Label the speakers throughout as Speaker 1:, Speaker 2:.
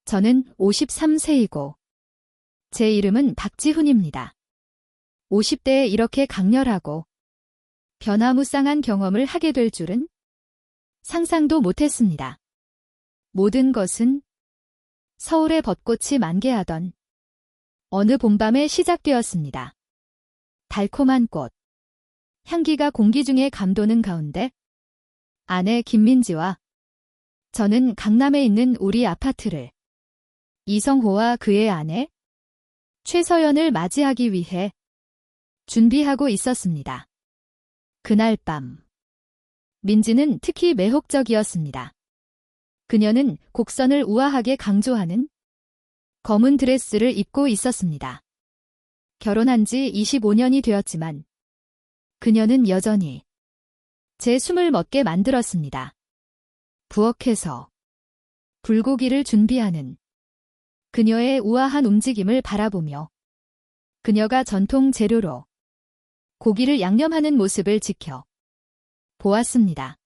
Speaker 1: 저는 53세이고 제 이름은 박지훈입니다. 50대에 이렇게 강렬하고 변화무쌍한 경험을 하게 될 줄은 상상도 못했습니다. 모든 것은 서울의 벚꽃이 만개하던 어느 봄밤에 시작되었습니다. 달콤한 꽃, 향기가 공기 중에 감도는 가운데 아내 김민지와 저는 강남에 있는 우리 아파트를 이성호와 그의 아내 최서연을 맞이하기 위해 준비하고 있었습니다. 그날 밤, 민지는 특히 매혹적이었습니다. 그녀는 곡선을 우아하게 강조하는 검은 드레스를 입고 있었습니다. 결혼한 지 25년이 되었지만 그녀는 여전히 제 숨을 멎게 만들었습니다. 부엌에서 불고기를 준비하는 그녀의 우아한 움직임을 바라보며 그녀가 전통 재료로 고기를 양념하는 모습을 지켜 보았습니다.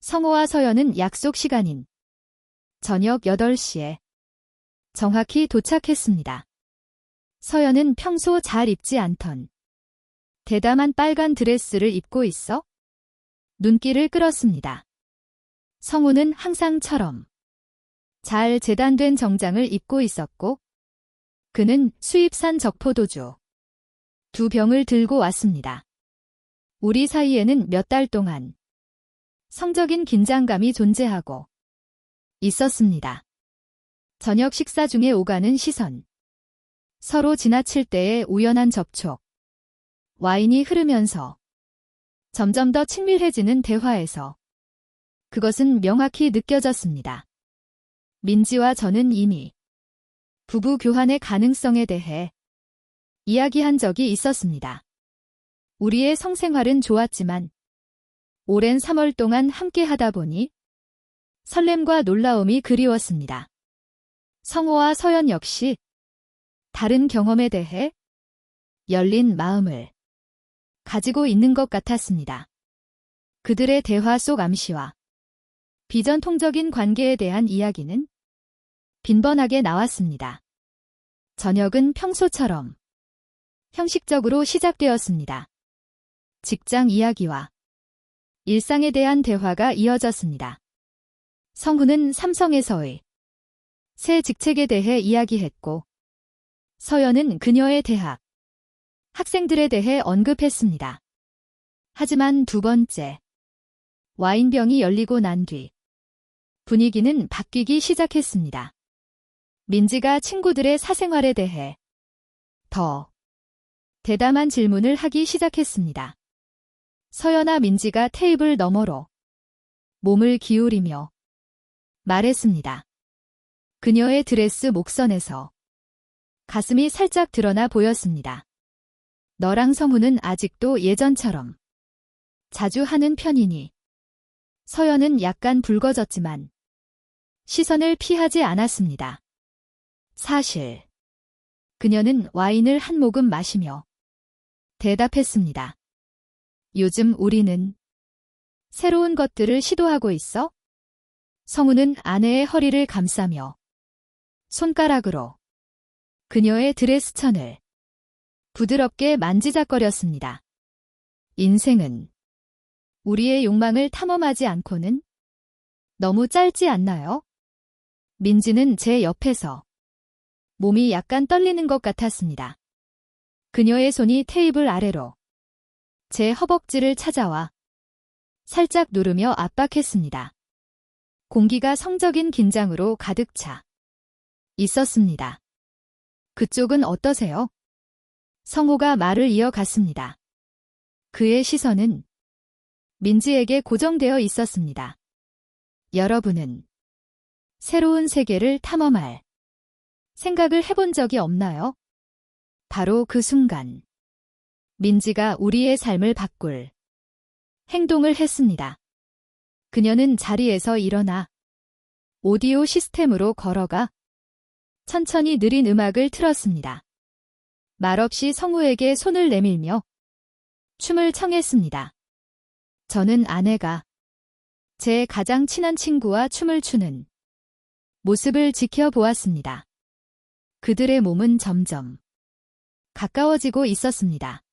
Speaker 1: 성호와 서연은 약속 시간인 저녁 8시에 정확히 도착했습니다. 서연은 평소 잘 입지 않던 대담한 빨간 드레스를 입고 있어 눈길을 끌었습니다. 성우는 항상처럼 잘 재단된 정장을 입고 있었고 그는 수입산 적포도주 2병을 들고 왔습니다. 우리 사이에는 몇 달 동안 성적인 긴장감이 존재하고 있었습니다. 저녁 식사 중에 오가는 시선, 서로 지나칠 때의 우연한 접촉, 와인이 흐르면서 점점 더 친밀해지는 대화에서 그것은 명확히 느껴졌습니다. 민지와 저는 이미 부부 교환의 가능성에 대해 이야기한 적이 있었습니다. 우리의 성생활은 좋았지만 오랜 3월 동안 함께 하다 보니 설렘과 놀라움이 그리웠습니다. 성호와 서연 역시 다른 경험에 대해 열린 마음을 가지고 있는 것 같았습니다. 그들의 대화 속 암시와 비전통적인 관계에 대한 이야기는 빈번하게 나왔습니다. 저녁은 평소처럼 형식적으로 시작되었습니다. 직장 이야기와 일상에 대한 대화가 이어졌습니다. 성훈은 삼성에서의 새 직책에 대해 이야기했고 서연은 그녀의 대학, 학생들에 대해 언급했습니다. 하지만 두 번째, 와인병이 열리고 난 뒤 분위기는 바뀌기 시작했습니다. 민지가 친구들의 사생활에 대해 더 대담한 질문을 하기 시작했습니다. 서연아 민지가 테이블 너머로 몸을 기울이며 말했습니다. 그녀의 드레스 목선에서 가슴이 살짝 드러나 보였습니다. 너랑 성훈은 아직도 예전처럼 자주 하는 편이니? 서연은 약간 붉어졌지만 시선을 피하지 않았습니다. 사실 그녀는 와인을 한 모금 마시며 대답했습니다. 요즘 우리는 새로운 것들을 시도하고 있어? 성훈은 아내의 허리를 감싸며 손가락으로 그녀의 드레스천을 부드럽게 만지작거렸습니다. 인생은 우리의 욕망을 탐험하지 않고는 너무 짧지 않나요? 민지는 제 옆에서 몸이 약간 떨리는 것 같았습니다. 그녀의 손이 테이블 아래로 제 허벅지를 찾아와 살짝 누르며 압박했습니다. 공기가 성적인 긴장으로 가득 차 있었습니다. 그쪽은 어떠세요? 성호가 말을 이어갔습니다. 그의 시선은 민지에게 고정되어 있었습니다. 여러분은 새로운 세계를 탐험할 생각을 해본 적이 없나요? 바로 그 순간 민지가 우리의 삶을 바꿀 행동을 했습니다. 그녀는 자리에서 일어나 오디오 시스템으로 걸어가 천천히 느린 음악을 틀었습니다. 말없이 성우에게 손을 내밀며 춤을 청했습니다. 저는 아내가 제 가장 친한 친구와 춤을 추는 모습을 지켜보았습니다. 그들의 몸은 점점 가까워지고 있었습니다.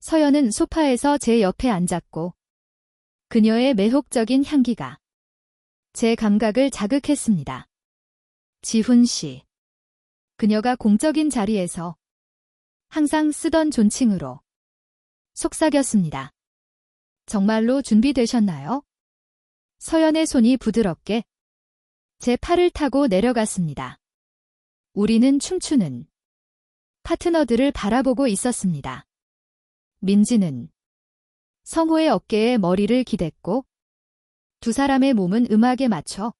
Speaker 1: 서연은 소파에서 제 옆에 앉았고 그녀의 매혹적인 향기가 제 감각을 자극했습니다. 지훈 씨. 그녀가 공적인 자리에서 항상 쓰던 존칭으로 속삭였습니다. 정말로 준비되셨나요? 서연의 손이 부드럽게 제 팔을 타고 내려갔습니다. 우리는 춤추는 파트너들을 바라보고 있었습니다. 민지는 성호의 어깨에 머리를 기댔고 두 사람의 몸은 음악에 맞춰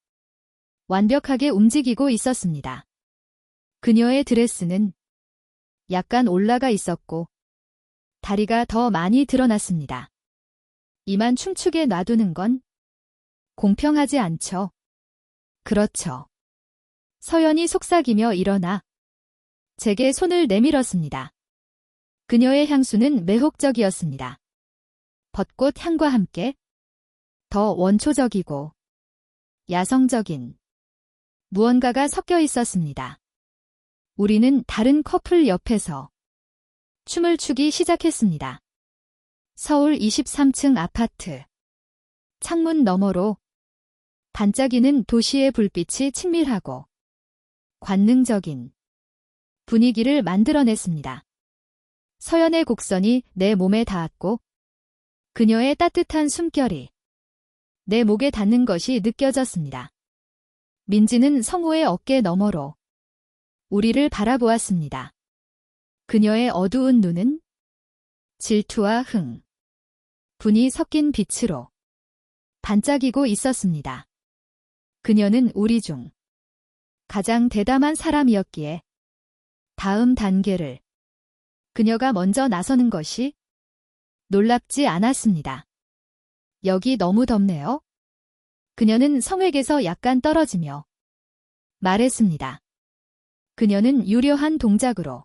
Speaker 1: 완벽하게 움직이고 있었습니다. 그녀의 드레스는 약간 올라가 있었고 다리가 더 많이 드러났습니다. 이만 춤추게 놔두는 건 공평하지 않죠. 그렇죠. 서연이 속삭이며 일어나 제게 손을 내밀었습니다. 그녀의 향수는 매혹적이었습니다. 벚꽃 향과 함께 더 원초적이고 야성적인 무언가가 섞여 있었습니다. 우리는 다른 커플 옆에서 춤을 추기 시작했습니다. 서울 23층 아파트. 창문 너머로 반짝이는 도시의 불빛이 친밀하고 관능적인 분위기를 만들어냈습니다. 서연의 곡선이 내 몸에 닿았고 그녀의 따뜻한 숨결이 내 목에 닿는 것이 느껴졌습니다. 민지는 성호의 어깨 너머로 우리를 바라보았습니다. 그녀의 어두운 눈은 질투와 흥, 분이 섞인 빛으로 반짝이고 있었습니다. 그녀는 우리 중 가장 대담한 사람이었기에 다음 단계를 그녀가 먼저 나서는 것이 놀랍지 않았습니다. 여기 너무 덥네요. 그녀는 성에게서 약간 떨어지며 말했습니다. 그녀는 유려한 동작으로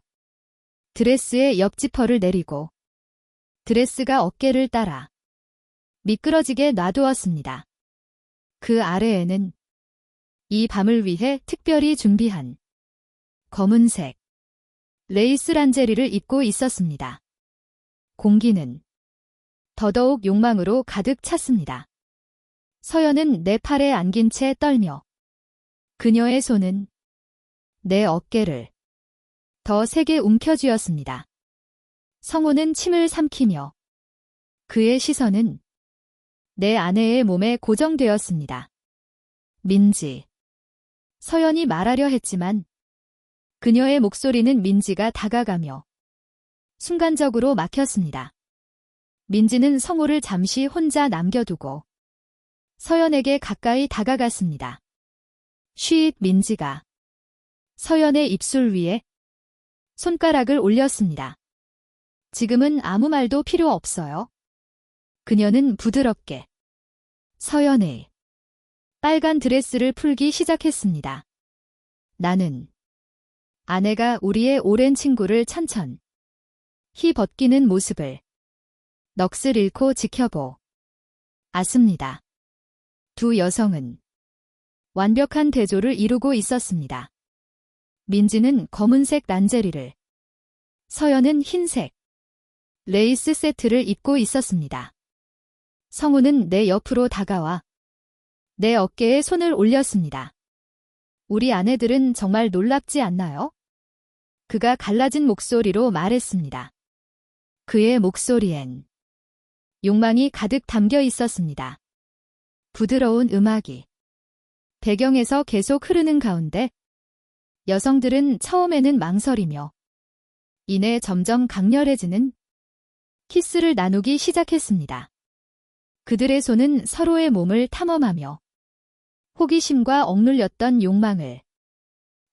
Speaker 1: 드레스의 옆 지퍼를 내리고 드레스가 어깨를 따라 미끄러지게 놔두었습니다. 그 아래에는 이 밤을 위해 특별히 준비한 검은색 레이스 란제리를 입고 있었습니다. 공기는 더더욱 욕망으로 가득 찼습니다. 서연은 내 팔에 안긴 채 떨며 그녀의 손은 내 어깨를 더 세게 움켜쥐었습니다. 성호는 침을 삼키며 그의 시선은 내 아내의 몸에 고정되었습니다. 민지. 서연이 말하려 했지만 그녀의 목소리는 민지가 다가가며 순간적으로 막혔습니다. 민지는 성호를 잠시 혼자 남겨두고 서연에게 가까이 다가갔습니다. 쉿. 민지가 서연의 입술 위에 손가락을 올렸습니다. 지금은 아무 말도 필요 없어요. 그녀는 부드럽게 서연의 빨간 드레스를 풀기 시작했습니다. 나는 아내가 우리의 오랜 친구를 천천히 벗기는 모습을 넋을 잃고 지켜보 as습니다. 두 여성은 완벽한 대조를 이루고 있었습니다. 민지는 검은색 란제리를, 서연은 흰색 레이스 세트를 입고 있었습니다. 성우는 내 옆으로 다가와 내 어깨에 손을 올렸습니다. 우리 아내들은 정말 놀랍지 않나요? 그가 갈라진 목소리로 말했습니다. 그의 목소리엔 욕망이 가득 담겨 있었습니다. 부드러운 음악이 배경에서 계속 흐르는 가운데 여성들은 처음에는 망설이며 이내 점점 강렬해지는 키스를 나누기 시작했습니다. 그들의 손은 서로의 몸을 탐험하며 호기심과 억눌렸던 욕망을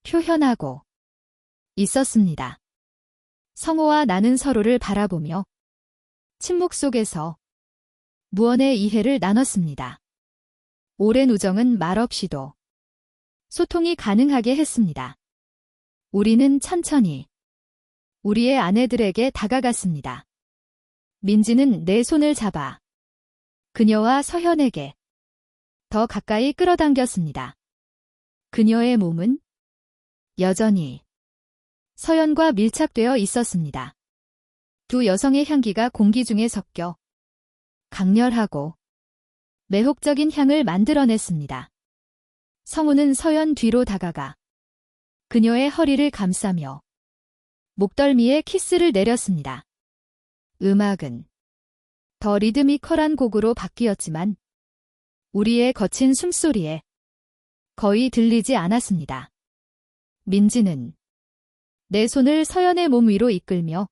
Speaker 1: 표현하고 있었습니다. 성호와 나는 서로를 바라보며 침묵 속에서 무언의 이해를 나눴습니다. 오랜 우정은 말없이도 소통이 가능하게 했습니다. 우리는 천천히 우리의 아내들에게 다가갔습니다. 민지는 내 손을 잡아 그녀와 서현에게 더 가까이 끌어당겼습니다. 그녀의 몸은 여전히 서연과 밀착되어 있었습니다. 두 여성의 향기가 공기 중에 섞여 강렬하고 매혹적인 향을 만들어냈습니다. 성우는 서연 뒤로 다가가 그녀의 허리를 감싸며 목덜미에 키스를 내렸습니다. 음악은 더 리드미컬한 곡으로 바뀌었지만 우리의 거친 숨소리에 거의 들리지 않았습니다. 민지는 내 손을 서연의 몸 위로 이끌며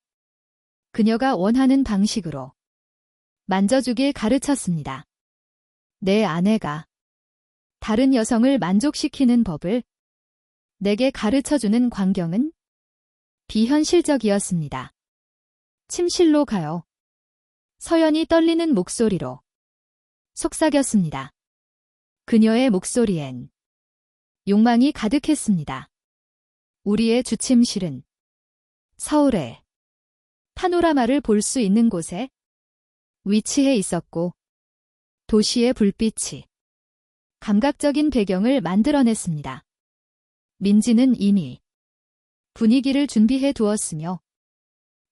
Speaker 1: 그녀가 원하는 방식으로 만져주길 가르쳤습니다. 내 아내가 다른 여성을 만족시키는 법을 내게 가르쳐주는 광경은 비현실적이었습니다. 침실로 가요. 서연이 떨리는 목소리로 속삭였습니다. 그녀의 목소리엔 욕망이 가득했습니다. 우리의 주침실은 서울의 파노라마를 볼 수 있는 곳에 위치해 있었고 도시의 불빛이 감각적인 배경을 만들어냈습니다. 민지는 이미 분위기를 준비해 두었으며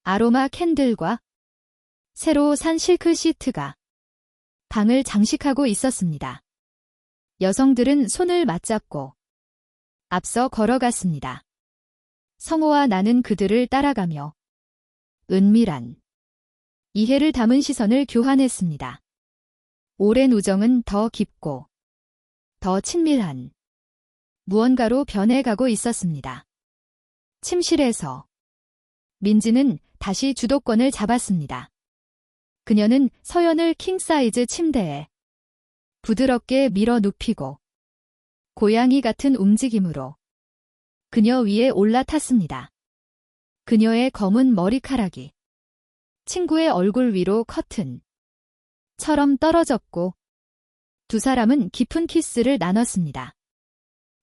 Speaker 1: 아로마 캔들과 새로 산 실크 시트가 방을 장식하고 있었습니다. 여성들은 손을 맞잡고 앞서 걸어갔습니다. 성호와 나는 그들을 따라가며 은밀한 이해를 담은 시선을 교환했습니다. 오랜 우정은 더 깊고 더 친밀한 무언가로 변해가고 있었습니다. 침실에서 민지는 다시 주도권을 잡았습니다. 그녀는 서연을 킹사이즈 침대에 부드럽게 밀어 눕히고 고양이 같은 움직임으로 그녀 위에 올라탔습니다. 그녀의 검은 머리카락이 친구의 얼굴 위로 커튼처럼 떨어졌고 두 사람은 깊은 키스를 나눴습니다.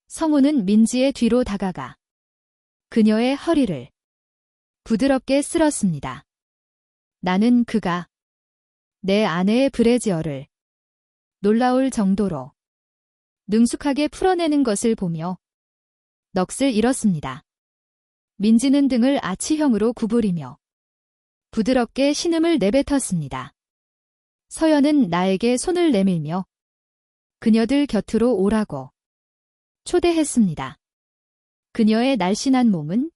Speaker 1: 성우는 민지의 뒤로 다가가 그녀의 허리를 부드럽게 쓸었습니다. 나는 그가 내 아내의 브래지어를 놀라울 정도로 능숙하게 풀어내는 것을 보며 넋을 잃었습니다. 민지는 등을 아치형으로 구부리며 부드럽게 신음을 내뱉었습니다. 서연은 나에게 손을 내밀며 그녀들 곁으로 오라고 초대했습니다. 그녀의 날씬한 몸은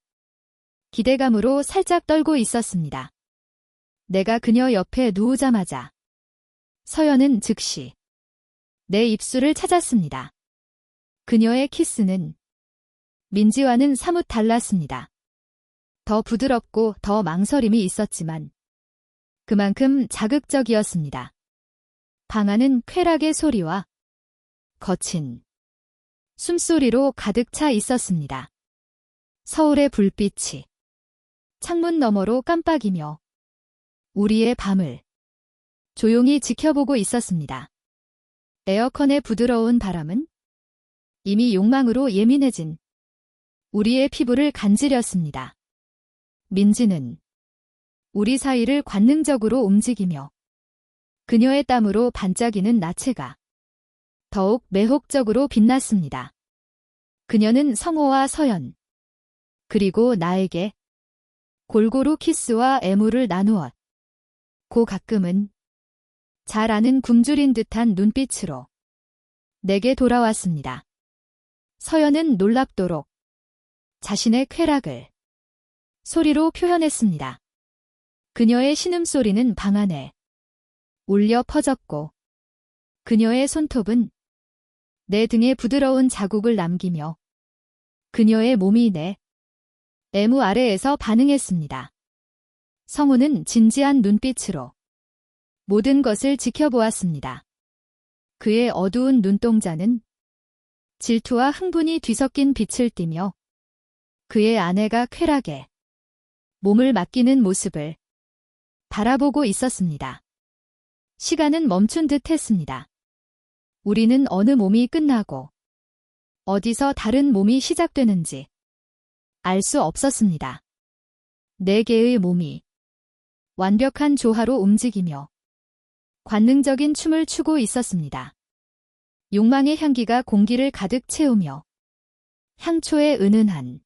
Speaker 1: 기대감으로 살짝 떨고 있었습니다. 내가 그녀 옆에 누우자마자 서연은 즉시 내 입술을 찾았습니다. 그녀의 키스는 민지와는 사뭇 달랐습니다. 더 부드럽고 더 망설임이 있었지만 그만큼 자극적이었습니다. 방 안은 쾌락의 소리와 거친 숨소리로 가득 차 있었습니다. 서울의 불빛이 창문 너머로 깜빡이며 우리의 밤을 조용히 지켜보고 있었습니다. 에어컨의 부드러운 바람은 이미 욕망으로 예민해진 우리의 피부를 간지렸습니다. 민지는 우리 사이를 관능적으로 움직이며 그녀의 땀으로 반짝이는 나체가 더욱 매혹적으로 빛났습니다. 그녀는 성호와 서연, 그리고 나에게 골고루 키스와 애무를 나누었고 가끔은 잘 아는 굶주린 듯한 눈빛으로 내게 돌아왔습니다. 서연은 놀랍도록 자신의 쾌락을 소리로 표현했습니다. 그녀의 신음소리는 방 안에 울려 퍼졌고 그녀의 손톱은 내 등에 부드러운 자국을 남기며 그녀의 몸이 내 애무 아래에서 반응했습니다. 성우는 진지한 눈빛으로 모든 것을 지켜보았습니다. 그의 어두운 눈동자는 질투와 흥분이 뒤섞인 빛을 띠며 그의 아내가 쾌락에 몸을 맡기는 모습을 바라보고 있었습니다. 시간은 멈춘 듯 했습니다. 우리는 어느 몸이 끝나고 어디서 다른 몸이 시작되는지 알 수 없었습니다. 네 개의 몸이 완벽한 조화로 움직이며 관능적인 춤을 추고 있었습니다. 욕망의 향기가 공기를 가득 채우며 향초의 은은한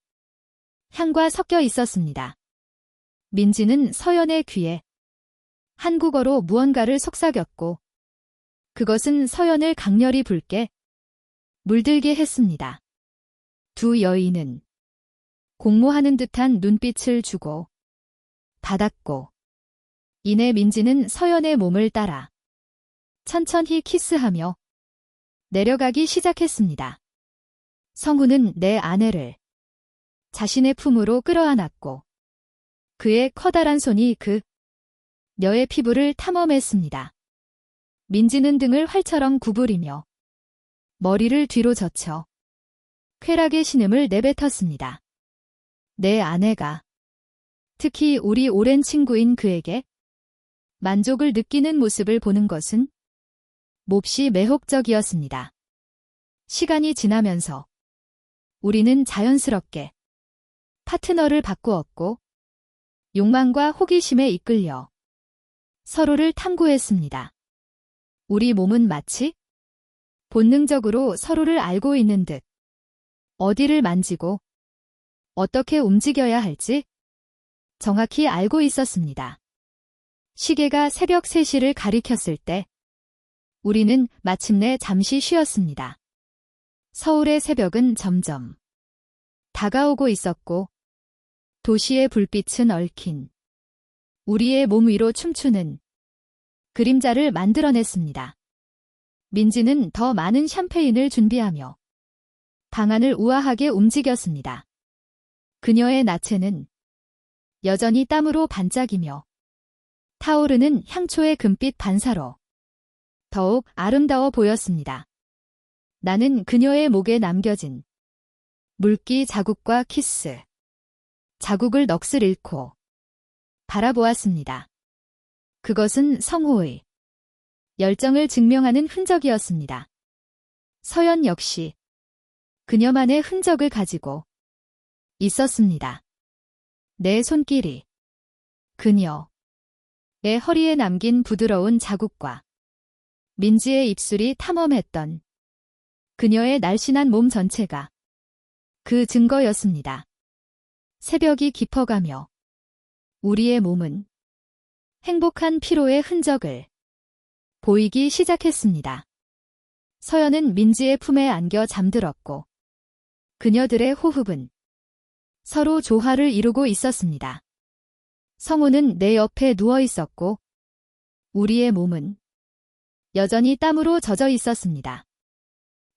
Speaker 1: 향과 섞여 있었습니다. 민지는 서연의 귀에 한국어로 무언가를 속삭였고 그것은 서연을 강렬히 붉게 물들게 했습니다. 두 여인은 공모하는 듯한 눈빛을 주고 받았고 이내 민지는 서연의 몸을 따라 천천히 키스하며 내려가기 시작했습니다. 성우는 내 아내를 자신의 품으로 끌어안았고 그의 커다란 손이 녀의 피부를 탐험했습니다. 민지는 등을 활처럼 구부리며 머리를 뒤로 젖혀 쾌락의 신음을 내뱉었습니다. 내 아내가 특히 우리 오랜 친구인 그에게 만족을 느끼는 모습을 보는 것은 몹시 매혹적이었습니다. 시간이 지나면서 우리는 자연스럽게 파트너를 바꾸었고 욕망과 호기심에 이끌려 서로를 탐구했습니다. 우리 몸은 마치 본능적으로 서로를 알고 있는 듯 어디를 만지고 어떻게 움직여야 할지 정확히 알고 있었습니다. 시계가 새벽 3시를 가리켰을 때 우리는 마침내 잠시 쉬었습니다. 서울의 새벽은 점점 다가오고 있었고 도시의 불빛은 얽힌 우리의 몸 위로 춤추는 그림자를 만들어냈습니다. 민지는 더 많은 샴페인을 준비하며 방안을 우아하게 움직였습니다. 그녀의 나체는 여전히 땀으로 반짝이며 타오르는 향초의 금빛 반사로 더욱 아름다워 보였습니다. 나는 그녀의 목에 남겨진 물기 자국과 키스 자국을 넋을 잃고 바라보았습니다. 그것은 성호의 열정을 증명하는 흔적이었습니다. 서연 역시 그녀만의 흔적을 가지고 있었습니다. 내 손길이 그녀의 허리에 남긴 부드러운 자국과 민지의 입술이 탐험했던 그녀의 날씬한 몸 전체가 그 증거였습니다. 새벽이 깊어가며 우리의 몸은 행복한 피로의 흔적을 보이기 시작했습니다. 서연은 민지의 품에 안겨 잠들었고 그녀들의 호흡은 서로 조화를 이루고 있었습니다. 성우는 내 옆에 누워 있었고 우리의 몸은 여전히 땀으로 젖어 있었습니다.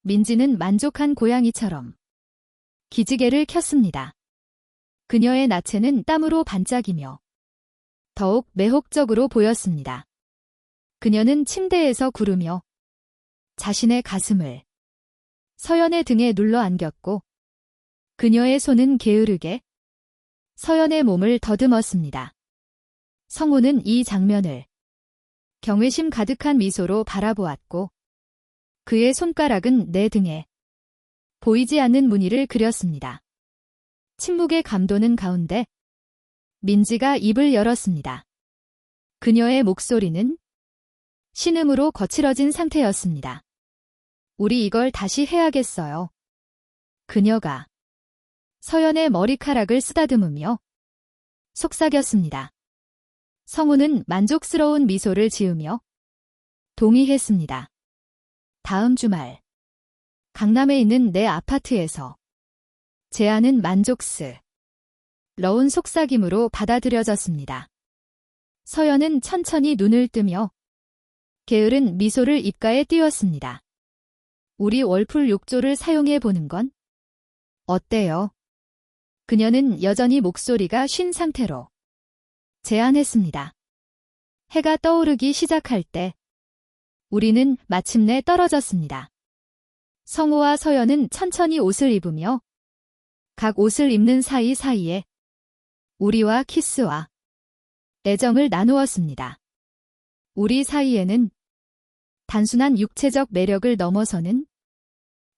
Speaker 1: 민지는 만족한 고양이처럼 기지개를 켰습니다. 그녀의 나체는 땀으로 반짝이며 더욱 매혹적으로 보였습니다. 그녀는 침대에서 구르며 자신의 가슴을 서연의 등에 눌러 안겼고 그녀의 손은 게으르게 서연의 몸을 더듬었습니다. 성우는 이 장면을 경외심 가득한 미소로 바라보았고 그의 손가락은 내 등에 보이지 않는 무늬를 그렸습니다. 침묵의 감도는 가운데 민지가 입을 열었습니다. 그녀의 목소리는 신음으로 거칠어진 상태였습니다. 우리 이걸 다시 해야겠어요. 그녀가 서연의 머리카락을 쓰다듬으며 속삭였습니다. 성우는 만족스러운 미소를 지으며 동의했습니다. 다음 주말 강남에 있는 내 아파트에서 제안은 만족스러운 속삭임으로 받아들여졌습니다. 서연은 천천히 눈을 뜨며 게으른 미소를 입가에 띄웠습니다. 우리 월풀 욕조를 사용해 보는 건 어때요? 그녀는 여전히 목소리가 쉰 상태로 제안했습니다. 해가 떠오르기 시작할 때 우리는 마침내 떨어졌습니다. 성우와 서연은 천천히 옷을 입으며 각 옷을 입는 사이사이에 우리와 키스와 애정을 나누었습니다. 우리 사이에는 단순한 육체적 매력을 넘어서는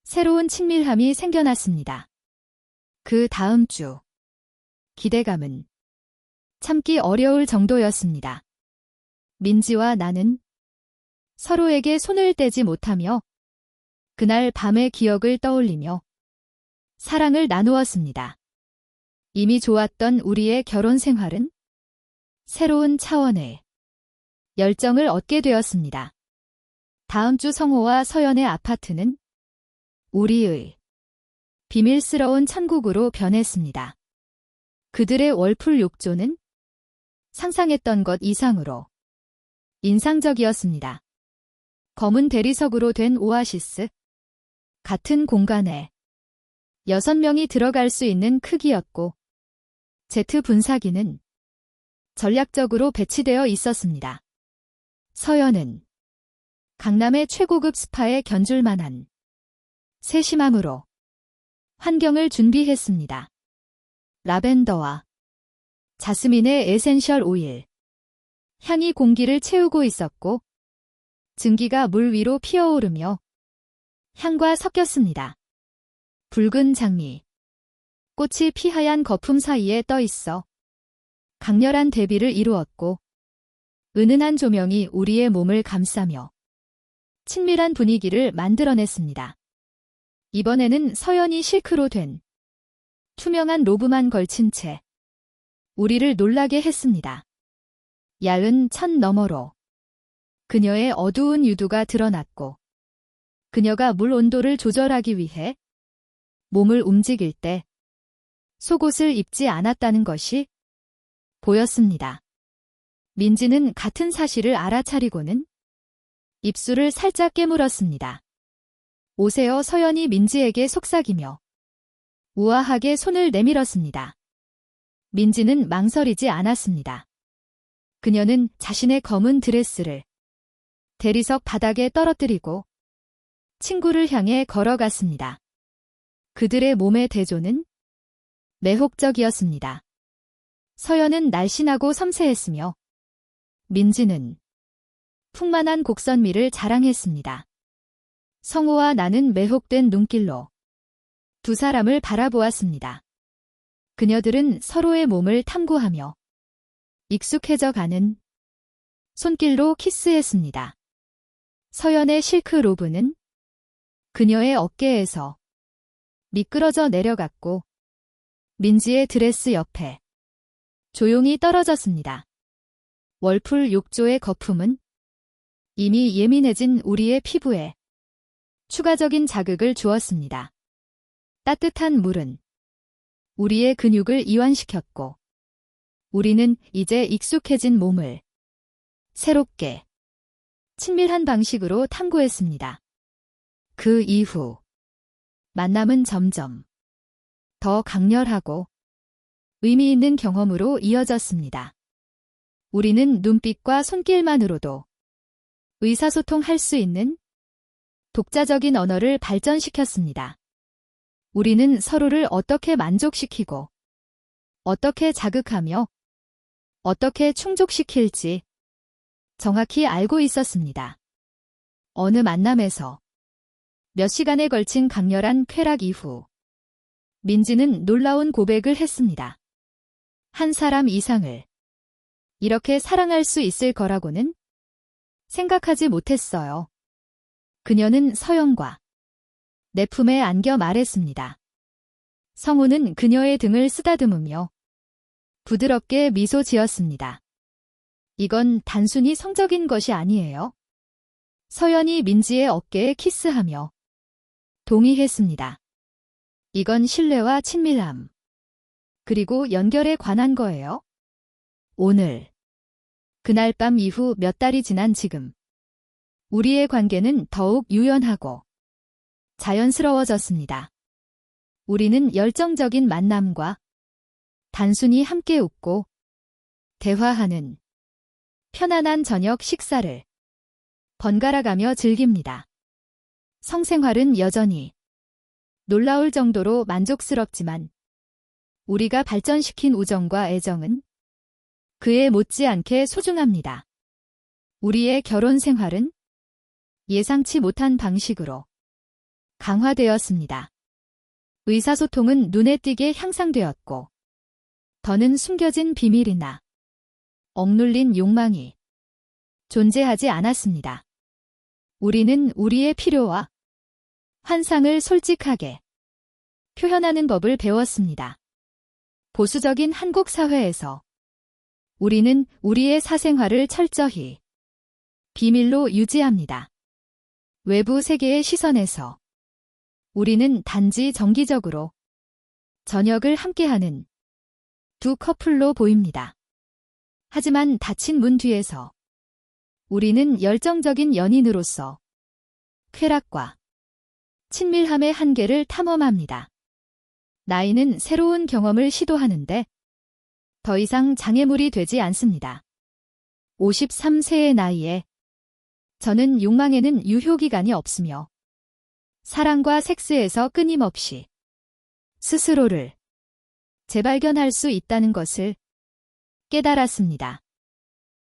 Speaker 1: 새로운 친밀함이 생겨났습니다. 그 다음 주 기대감은 참기 어려울 정도였습니다. 민지와 나는 서로에게 손을 떼지 못하며 그날 밤의 기억을 떠올리며 사랑을 나누었습니다. 이미 좋았던 우리의 결혼 생활은 새로운 차원의 열정을 얻게 되었습니다. 다음 주 성호와 서연의 아파트는 우리의 비밀스러운 천국으로 변했습니다. 그들의 월풀 욕조는 상상했던 것 이상으로 인상적이었습니다. 검은 대리석으로 된 오아시스. 같은 공간에 6명이 들어갈 수 있는 크기였고 제트 분사기는 전략적으로 배치되어 있었습니다. 서연은 강남의 최고급 스파에 견줄 만한 세심함으로 환경을 준비했습니다. 라벤더와 자스민의 에센셜 오일, 향이 공기를 채우고 있었고 증기가 물 위로 피어오르며 향과 섞였습니다. 붉은 장미, 꽃이 피하얀 거품 사이에 떠 있어 강렬한 대비를 이루었고 은은한 조명이 우리의 몸을 감싸며 친밀한 분위기를 만들어냈습니다. 이번에는 서연이 실크로 된 투명한 로브만 걸친 채 우리를 놀라게 했습니다. 야은 천 너머로 그녀의 어두운 유두가 드러났고 그녀가 물 온도를 조절하기 위해 몸을 움직일 때 속옷을 입지 않았다는 것이 보였습니다. 민지는 같은 사실을 알아차리고는 입술을 살짝 깨물었습니다. 오세요. 서연이 민지에게 속삭이며 우아하게 손을 내밀었습니다. 민지는 망설이지 않았습니다. 그녀는 자신의 검은 드레스를 대리석 바닥에 떨어뜨리고 친구를 향해 걸어갔습니다. 그들의 몸의 대조는 매혹적이었습니다. 서연은 날씬하고 섬세했으며 민지는 풍만한 곡선미를 자랑했습니다. 성호와 나는 매혹된 눈길로 두 사람을 바라보았습니다. 그녀들은 서로의 몸을 탐구하며 익숙해져 가는 손길로 키스했습니다. 서연의 실크 로브는 그녀의 어깨에서 미끄러져 내려갔고 민지의 드레스 옆에 조용히 떨어졌습니다. 월풀 욕조의 거품은 이미 예민해진 우리의 피부에 추가적인 자극을 주었습니다. 따뜻한 물은 우리의 근육을 이완시켰고 우리는 이제 익숙해진 몸을 새롭게 친밀한 방식으로 탐구했습니다. 그 이후 만남은 점점 더 강렬하고 의미 있는 경험으로 이어졌습니다. 우리는 눈빛과 손길만으로도 의사소통할 수 있는 독자적인 언어를 발전시켰습니다. 우리는 서로를 어떻게 만족시키고 어떻게 자극하며 어떻게 충족시킬지 정확히 알고 있었습니다. 어느 만남에서 몇 시간에 걸친 강렬한 쾌락 이후 민지는 놀라운 고백을 했습니다. 한 사람 이상을 이렇게 사랑할 수 있을 거라고는 생각하지 못했어요. 그녀는 서연과 내 품에 안겨 말했습니다. 성우는 그녀의 등을 쓰다듬으며 부드럽게 미소 지었습니다. 이건 단순히 성적인 것이 아니에요. 서연이 민지의 어깨에 키스하며 동의했습니다. 이건 신뢰와 친밀함, 그리고 연결에 관한 거예요. 오늘, 그날 밤 이후 몇 달이 지난 지금, 우리의 관계는 더욱 유연하고 자연스러워졌습니다. 우리는 열정적인 만남과 단순히 함께 웃고 대화하는 편안한 저녁 식사를 번갈아가며 즐깁니다. 성생활은 여전히 놀라울 정도로 만족스럽지만 우리가 발전시킨 우정과 애정은 그에 못지않게 소중합니다. 우리의 결혼 생활은 예상치 못한 방식으로 강화되었습니다. 의사소통은 눈에 띄게 향상되었고 더는 숨겨진 비밀이나 억눌린 욕망이 존재하지 않았습니다. 우리는 우리의 필요와 환상을 솔직하게 표현하는 법을 배웠습니다. 보수적인 한국 사회에서 우리는 우리의 사생활을 철저히 비밀로 유지합니다. 외부 세계의 시선에서 우리는 단지 정기적으로 저녁을 함께하는 두 커플로 보입니다. 하지만 닫힌 문 뒤에서 우리는 열정적인 연인으로서 쾌락과 친밀함의 한계를 탐험합니다. 나이는 새로운 경험을 시도하는데 더 이상 장애물이 되지 않습니다. 53세의 나이에 저는 욕망에는 유효기간이 없으며 사랑과 섹스에서 끊임없이 스스로를 재발견할 수 있다는 것을 깨달았습니다.